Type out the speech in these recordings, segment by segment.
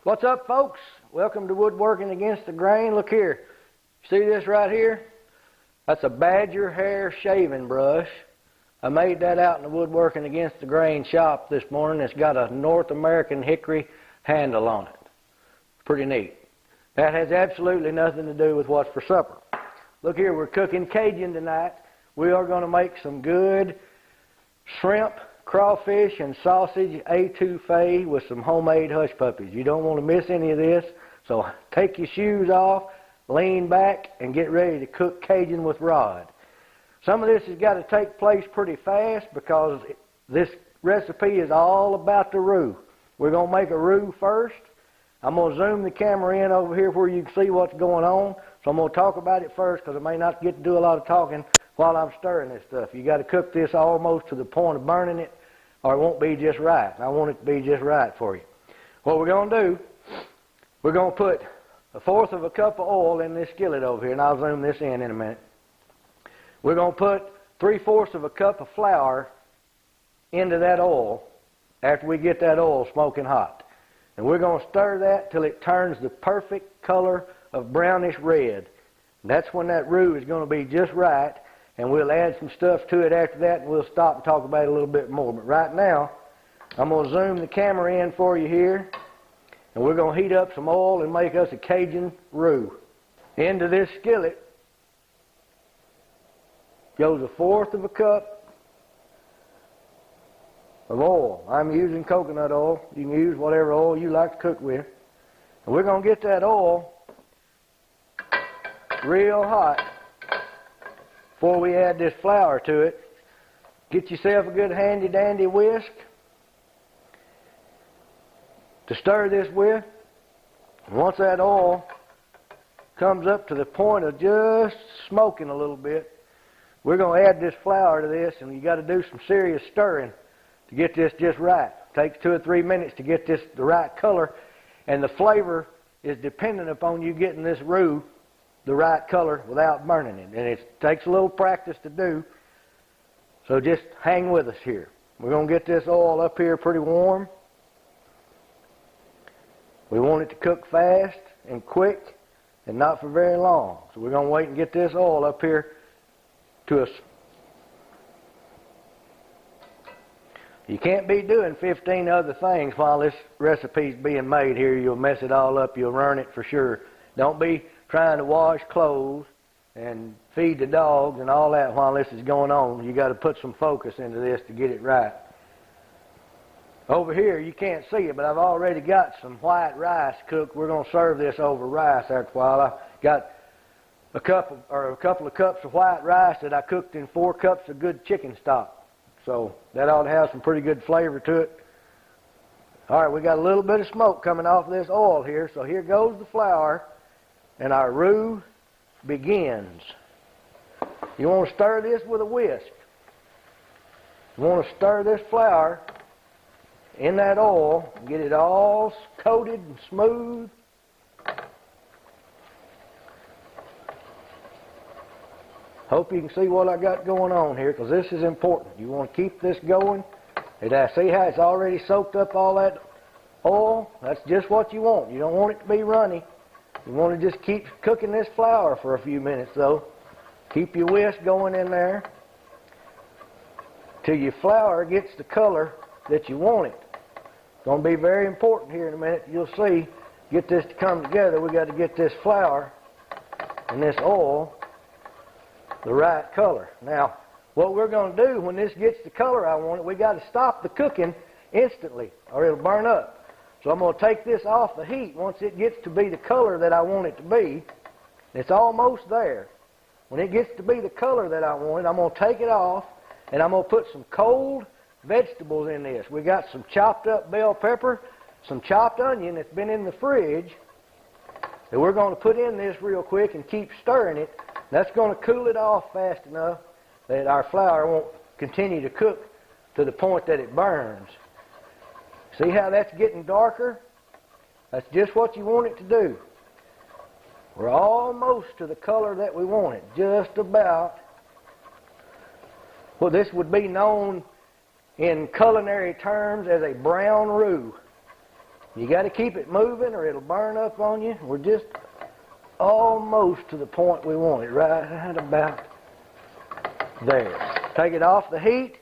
What's up, folks? Welcome to Woodworking Against the Grain. Look here. See this right here? That's a badger hair shaving brush. I made that out in the Woodworking Against the Grain shop this morning. It's got a North American hickory handle on it. Pretty neat. That has absolutely nothing to do with what's for supper. Look here, we're cooking Cajun tonight. We are going to make some good shrimp, crawfish, and sausage etouffee with some homemade hush puppies. You don't want to miss any of this, so take your shoes off, lean back, and get ready to cook Cajun with Rod. Some of this has got to take place pretty fast because this recipe is all about the roux. We're going to make a roux first. I'm going to zoom the camera in over here where you can see what's going on. So I'm going to talk about it first because I may not get to do a lot of talking while I'm stirring this stuff. You got to cook this almost to the point of burning it, or it won't be just right. I want it to be just right for you. What we're going to do, we're going to put 1/4 of a cup of oil in this skillet over here, and I'll zoom this in a minute. We're going to put 3/4 of a cup of flour into that oil after we get that oil smoking hot. And we're going to stir that till it turns the perfect color of brownish red. And that's when that roux is going to be just right. And we'll add some stuff to it after that, and we'll stop and talk about it a little bit more. But right now, I'm going to zoom the camera in for you here, and we're going to heat up some oil and make us a Cajun roux. Into this skillet goes 1/4 of a cup of oil. I'm using coconut oil. You can use whatever oil you like to cook with. And we're going to get that oil real hot before we add this flour to it. Get yourself a good handy dandy whisk to stir this with. And once that oil comes up to the point of just smoking a little bit, we're going to add this flour to this, and you got to do some serious stirring to get this just right. It takes 2 or 3 minutes to get this the right color, and the flavor is dependent upon you getting this roux the right color without burning it. And it takes a little practice to do, so just hang with us here. We're going to get this oil up here pretty warm. We want it to cook fast and quick and not for very long. So we're going to wait and get this oil up here to us. You can't be doing 15 other things while this recipe's being made here. You'll mess it all up. You'll ruin it for sure. Don't be trying to wash clothes and feed the dogs and all that while this is going on. You got to put some focus into this to get it right. Over here, you can't see it, but I've already got some white rice cooked. We're going to serve this over rice after a while. I got a couple of cups of white rice that I cooked in 4 cups of good chicken stock. So that ought to have some pretty good flavor to it. All right, we got a little bit of smoke coming off of this oil here. So here goes the flour, and our roux begins. You want to stir this with a whisk. You want to stir this flour in that oil, get it all coated and smooth. Hope you can see what I got going on here, because this is important. You want to keep this going. And I see how it's already soaked up all that oil? That's just what you want. You don't want it to be runny. You want to just keep cooking this flour for a few minutes, though. Keep your whisk going in there till your flour gets the color that you want it. It's going to be very important here in a minute. You'll see, get this to come together. We got to get this flour and this oil the right color. Now, what we're going to do when this gets the color I want it, we got to stop the cooking instantly or it'll burn up. So I'm going to take this off the heat once it gets to be the color that I want it to be. It's almost there. When it gets to be the color that I want it, I'm going to take it off and I'm going to put some cold vegetables in this. We got some chopped up bell pepper, some chopped onion that's been in the fridge that we're going to put in this real quick and keep stirring it. That's going to cool it off fast enough that our flour won't continue to cook to the point that it burns. See how that's getting darker? That's just what you want it to do. We're almost to the color that we want it, just about. Well, this would be known in culinary terms as a brown roux. You got to keep it moving or it'll burn up on you. We're just almost to the point we want it, right about there. Take it off the heat,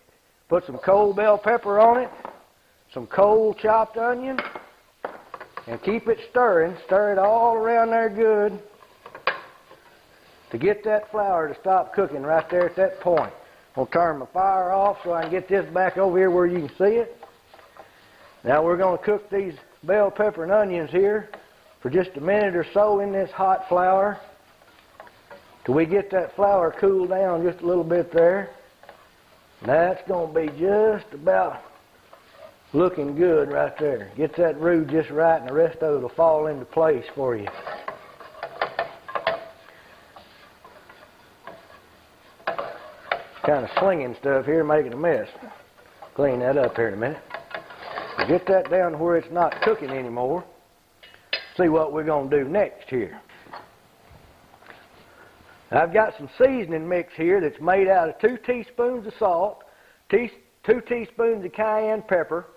put some cold bell pepper on it, some cold chopped onion, and keep it stirring. Stir it all around there good to get that flour to stop cooking right there at that point. I'm going to turn my fire off so I can get this back over here where you can see it. Now we're going to cook these bell pepper and onions here for just a minute or so in this hot flour till we get that flour cooled down just a little bit there. That's going to be just about looking good right there. Get that roux just right and the rest of it will fall into place for you. Kind of slinging stuff here, making a mess. Clean that up here in a minute. Get that down to where it's not cooking anymore. See what we're going to do next here. I've got some seasoning mix here that's made out of 2 teaspoons of salt, 2 teaspoons of cayenne pepper,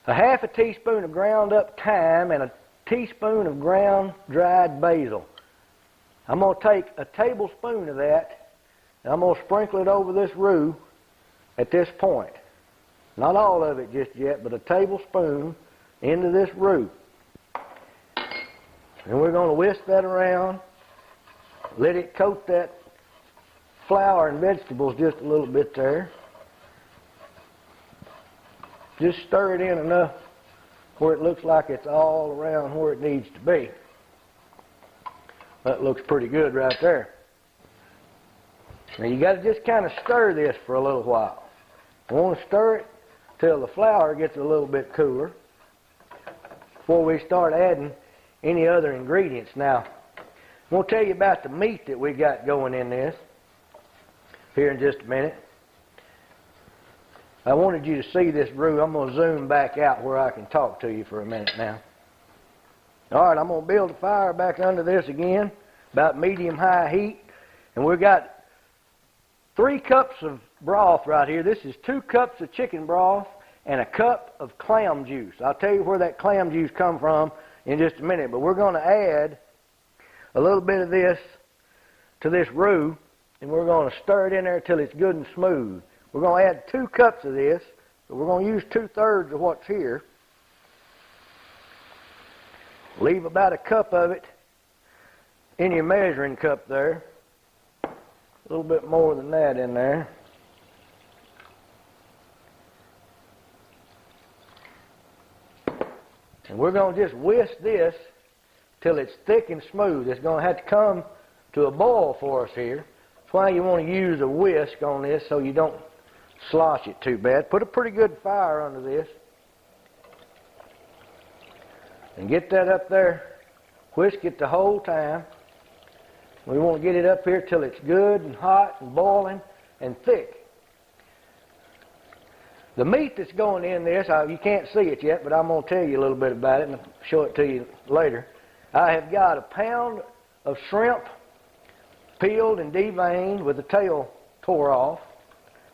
a half a teaspoon of ground up thyme, and a teaspoon of ground dried basil. I'm going to take a tablespoon of that, and I'm going to sprinkle it over this roux at this point. Not all of it just yet, but a tablespoon into this roux. And we're going to whisk that around, let it coat that flour and vegetables just a little bit there. Just stir it in enough where it looks like it's all around where it needs to be. That looks pretty good right there. Now you got to just kind of stir this for a little while. You want to stir it till the flour gets a little bit cooler before we start adding any other ingredients. Now, I'm going to tell you about the meat that we got going in this here in just a minute. I wanted you to see this roux. I'm going to zoom back out where I can talk to you for a minute now. All right, I'm going to build the fire back under this again, about medium-high heat. And we've got 3 cups of broth right here. This is 2 cups of chicken broth and a cup of clam juice. I'll tell you where that clam juice come from in just a minute. But we're going to add a little bit of this to this roux, and we're going to stir it in there till it's good and smooth. We're going to add 2 cups of this, but we're going to use 2/3 of what's here. Leave about a cup of it in your measuring cup there. A little bit more than that in there. And we're going to just whisk this till it's thick and smooth. It's going to have to come to a boil for us here. That's why you want to use a whisk on this so you don't slosh it too bad. Put a pretty good fire under this. And get that up there. Whisk it the whole time. We want to get it up here till it's good and hot and boiling and thick. The meat that's going in this, you can't see it yet, but I'm going to tell you a little bit about it and show it to you later. I have got a pound of shrimp peeled and deveined with the tail tore off.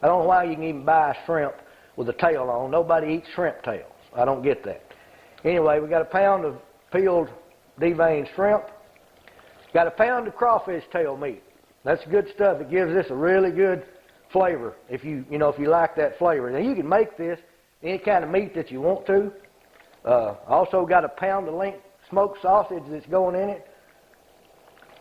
I don't know why you can even buy shrimp with the tail on. Nobody eats shrimp tails. I don't get that. Anyway, we got a pound of peeled, deveined shrimp. Got a pound of crawfish tail meat. That's good stuff. It gives this a really good flavor if you like that flavor. Now you can make this any kind of meat that you want to. Also got a pound of link smoked sausage that's going in it.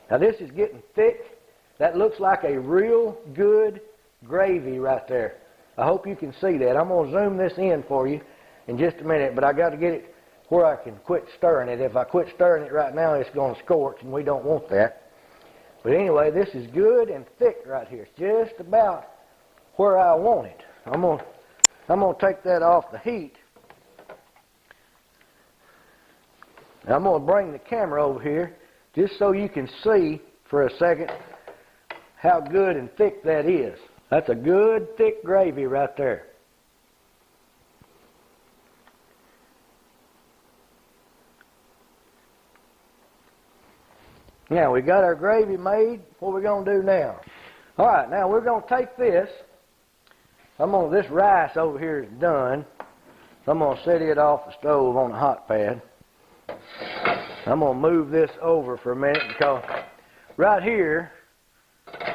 Now this is getting thick. That looks like a real good gravy right there. I hope you can see that. I'm going to zoom this in for you in just a minute, but I got to get it where I can quit stirring it. If I quit stirring it right now, it's going to scorch, and we don't want that. But anyway, this is good and thick right here. It's just about where I want it. I'm going to take that off the heat. Now I'm going to bring the camera over here just so you can see for a second how good and thick that is. That's a good thick gravy right there. Now we got our gravy made. What are we going to do now? All right, now we're going to take this. This rice over here is done. So I'm going to set it off the stove on the hot pad. I'm going to move this over for a minute because right here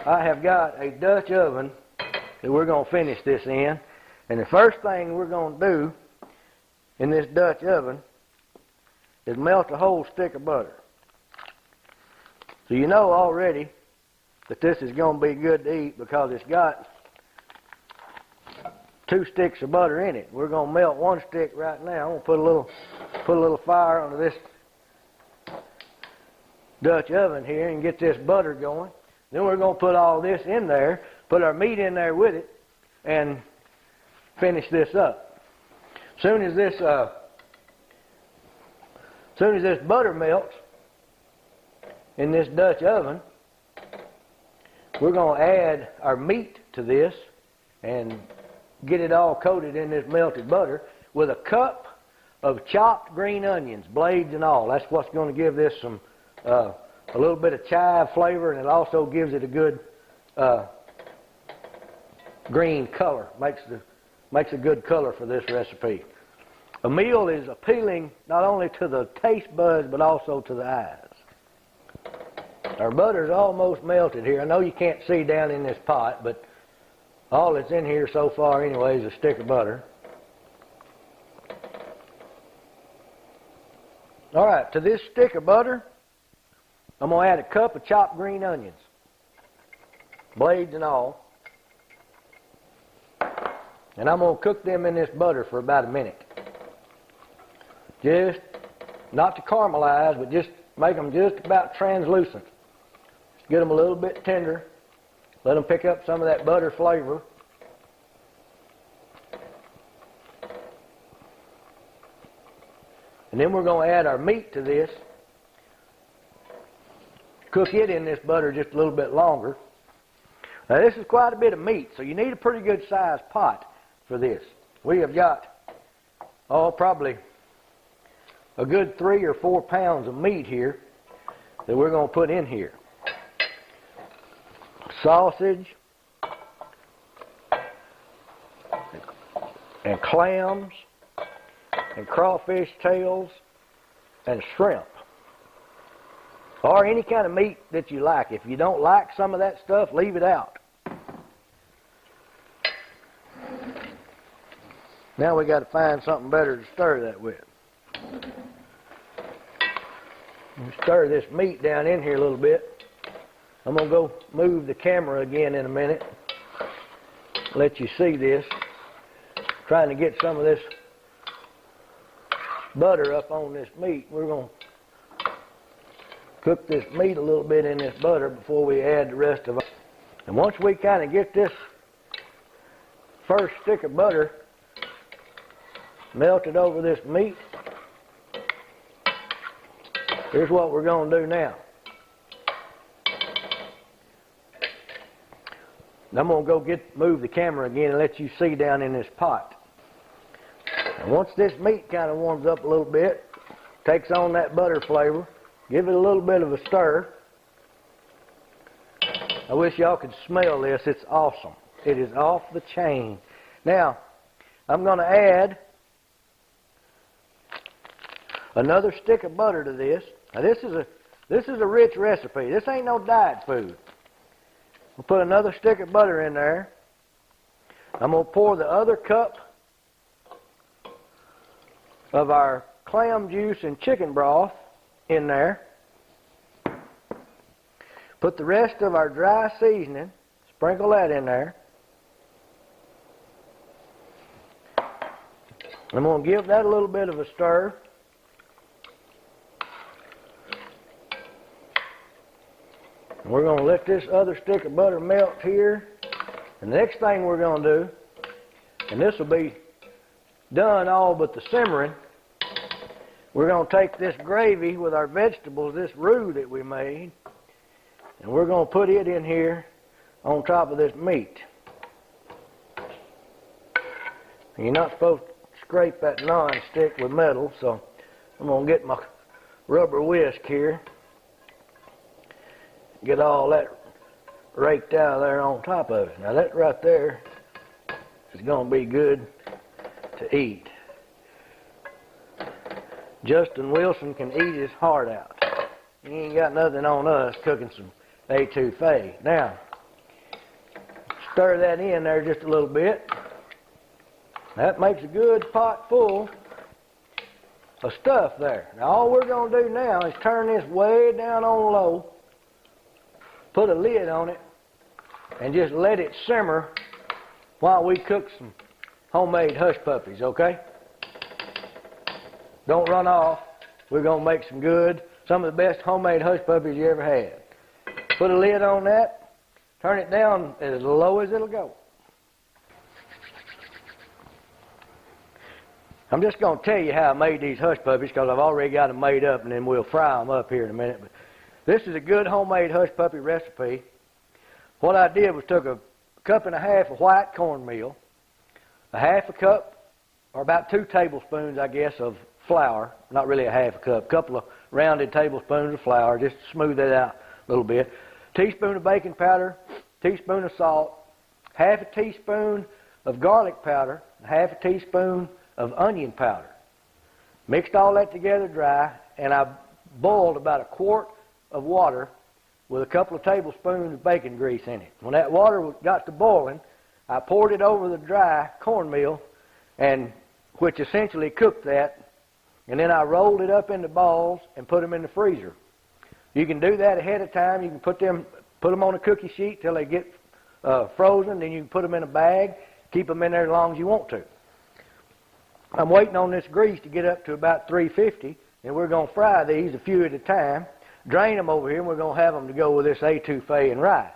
I have got a Dutch oven that we're going to finish this in. And the first thing we're going to do in this Dutch oven is melt a whole stick of butter. So you know already that this is going to be good to eat because it's got 2 sticks of butter in it. We're going to melt 1 stick right now. I'm going to put a little fire under this Dutch oven here and get this butter going. Then we're going to put all this in there, put our meat in there with it, and finish this up. As soon as this butter melts in this Dutch oven, we're going to add our meat to this and get it all coated in this melted butter with a cup of chopped green onions, blades and all. That's what's going to give this some a little bit of chive flavor, and it also gives it a good green color. Makes a good color for this recipe. A meal is appealing not only to the taste buds but also to the eyes. Our butter's almost melted here. I know you can't see down in this pot, but all that's in here so far anyway is a stick of butter. All right, to this stick of butter, I'm going to add a cup of chopped green onions, blades and all. And I'm going to cook them in this butter for about a minute. Just, not to caramelize, but just make them just about translucent. Just get them a little bit tender. Let them pick up some of that butter flavor. And then we're going to add our meat to this. Cook it in this butter just a little bit longer. Now this is quite a bit of meat, so you need a pretty good sized pot for this. We have got, probably a good 3 or 4 pounds of meat here that we're going to put in here. Sausage and clams and crawfish tails and shrimp, or any kind of meat that you like. If you don't like some of that stuff, leave it out. Now we got to find something better to stir that with. Stir this meat down in here a little bit. I'm going to go move the camera again in a minute. Let you see this. Trying to get some of this butter up on this meat. We're going to cook this meat a little bit in this butter before we add the rest of it. And once we kind of get this first stick of butter melted over this meat, here's what we're going to do now. I'm going to go move the camera again and let you see down in this pot. And once this meat kind of warms up a little bit, takes on that butter flavor, give it a little bit of a stir. I wish y'all could smell this. It's awesome. It is off the chain. Now, I'm going to add another stick of butter to this. Now this is a rich recipe. This ain't no diet food. We'll put another stick of butter in there. I'm going to pour the other cup of our clam juice and chicken broth in there. Put the rest of our dry seasoning, sprinkle that in there. I'm going to give that a little bit of a stir. We're going to let this other stick of butter melt here. And the next thing we're going to do, and this will be done all but the simmering, we're going to take this gravy with our vegetables, this roux that we made, and we're going to put it in here on top of this meat. And you're not supposed to scrape that non-stick with metal, so I'm going to get my rubber whisk here. Get all that raked out of there on top of it. Now that right there is going to be good to eat. Justin Wilson can eat his heart out. He ain't got nothing on us cooking some etouffee. Now, stir that in there just a little bit. That makes a good pot full of stuff there. Now all we're going to do now is turn this way down on low, put a lid on it, and just let it simmer while we cook some homemade hush puppies, okay? Don't run off. We're going to make some of the best homemade hush puppies you ever had. Put a lid on that, turn it down as low as it'll go. I'm just going to tell you how I made these hush puppies because I've already got them made up, and then we'll fry them up here in a minute. But this is a good homemade hush puppy recipe. What I did was took a cup and a half of white cornmeal, a half a cup, or about 2 tablespoons, I guess, of flour. Not really a half a cup. A couple of rounded tablespoons of flour, just to smooth it out a little bit. Teaspoon of baking powder, teaspoon of salt, half a teaspoon of garlic powder, half a teaspoon of onion powder. Mixed all that together dry, and I boiled about 1 quart of water with a couple of tablespoons of bacon grease in it. When that water got to boiling, I poured it over the dry cornmeal, and which essentially cooked that, and then I rolled it up into balls and put them in the freezer. You can do that ahead of time. You can put them on a cookie sheet till they get frozen, then you can put them in a bag, keep them in there as long as you want to. I'm waiting on this grease to get up to about 350, and we're going to fry these a few at a time, drain them over here, and we're going to have them to go with this etouffee and rice.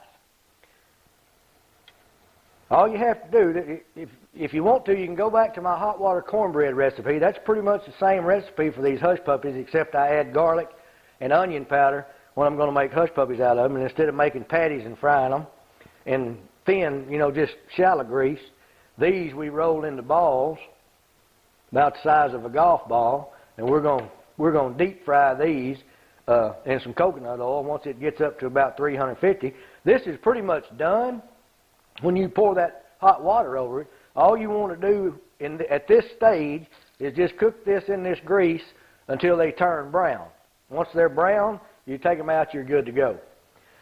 All you have to do, if you want to, you can go back to my hot water cornbread recipe. That's pretty much the same recipe for these hush puppies, except I add garlic and onion powder when I'm going to make hush puppies out of them. And instead of making patties and frying them in thin, just shallow grease, these we roll into balls about the size of a golf ball, and we're going to deep fry these in some coconut oil once it gets up to about 350. This is pretty much done. When you pour that hot water over it, all you want to do at this stage is just cook this in this grease until they turn brown. Once they're brown, you take them out, you're good to go.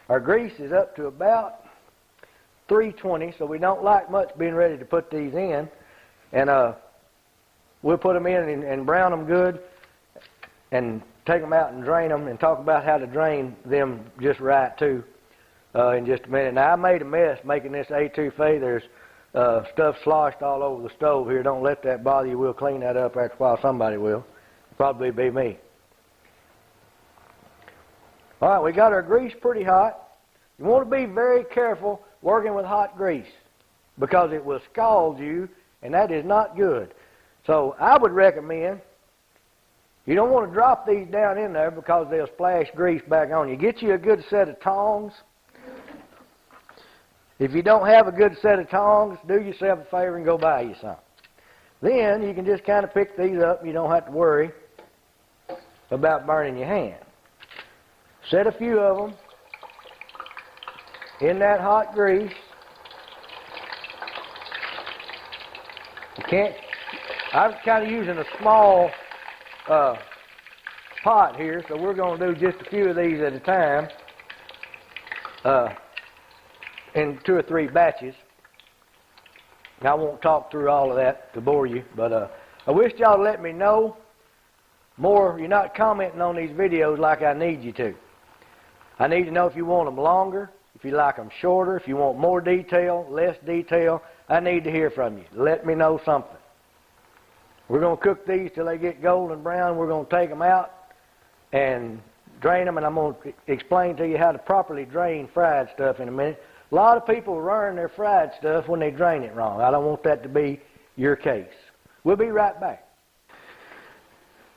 Our grease is up to about 320, so we don't like much being ready to put these in. And we'll put them in and brown them good and take them out and drain them, and talk about how to drain them just right too in just a minute. Now I made a mess making this etouffee. There's stuff sloshed all over the stove here. Don't let that bother you. We'll clean that up after a while. Somebody will. Probably be me. All right, we got our grease pretty hot. You want to be very careful working with hot grease because it will scald you, and that is not good. So I would recommend you don't want to drop these down in there because they'll splash grease back on you. Get you a good set of tongs. If you don't have a good set of tongs, do yourself a favor and go buy you some. Then you can just kind of pick these up. You don't have to worry about burning your hand. Set a few of them in that hot grease. You can't. I'm kind of using a small pot here, so we're going to do just a few of these at a time in 2 or 3 batches. I won't talk through all of that to bore you, but I wish y'all would let me know more. You're not commenting on these videos like I need you to. I need to know if you want them longer, if you like them shorter, if you want more detail, less detail. I need to hear from you. Let me know something. We're going to cook these till they get golden brown. We're going to take them out and drain them, and I'm going to explain to you how to properly drain fried stuff in a minute. A lot of people ruin their fried stuff when they drain it wrong. I don't want that to be your case. We'll be right back.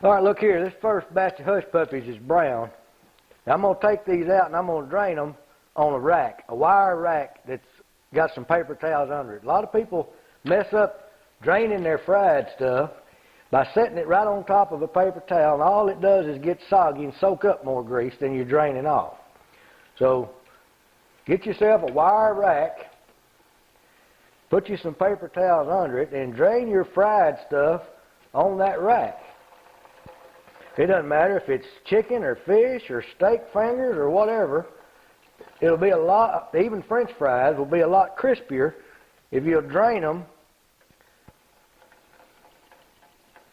All right, look here. This first batch of hush puppies is brown. Now, I'm going to take these out, and I'm going to drain them on a rack, a wire rack that's got some paper towels under it. A lot of people mess up draining their fried stuff by setting it right on top of a paper towel, and all it does is get soggy and soak up more grease than you're draining off. So get yourself a wire rack, put you some paper towels under it, and drain your fried stuff on that rack. It doesn't matter if it's chicken or fish or steak fingers or whatever. It'll be a lot, even French fries will be a lot crispier if you'll drain them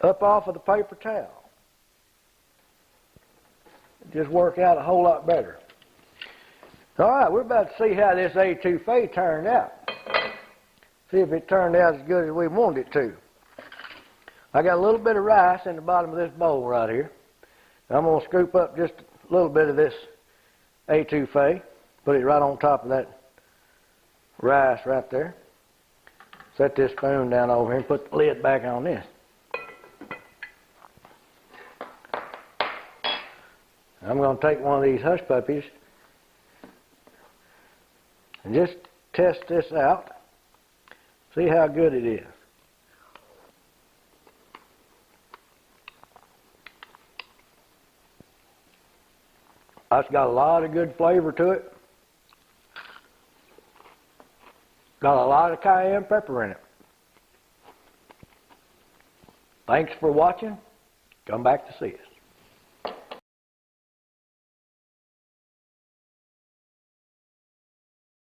up off of the paper towel. It'll just work out a whole lot better. All right, we're about to see how this etouffee turned out. See if it turned out as good as we wanted it to. I got a little bit of rice in the bottom of this bowl right here. I'm going to scoop up just a little bit of this etouffee, put it right on top of that rice right there. Set this spoon down over here and put the lid back on this. I'm going to take one of these hush puppies and just test this out. See how good it is. It's got a lot of good flavor to it. Got a lot of cayenne pepper in it. Thanks for watching. Come back to see us.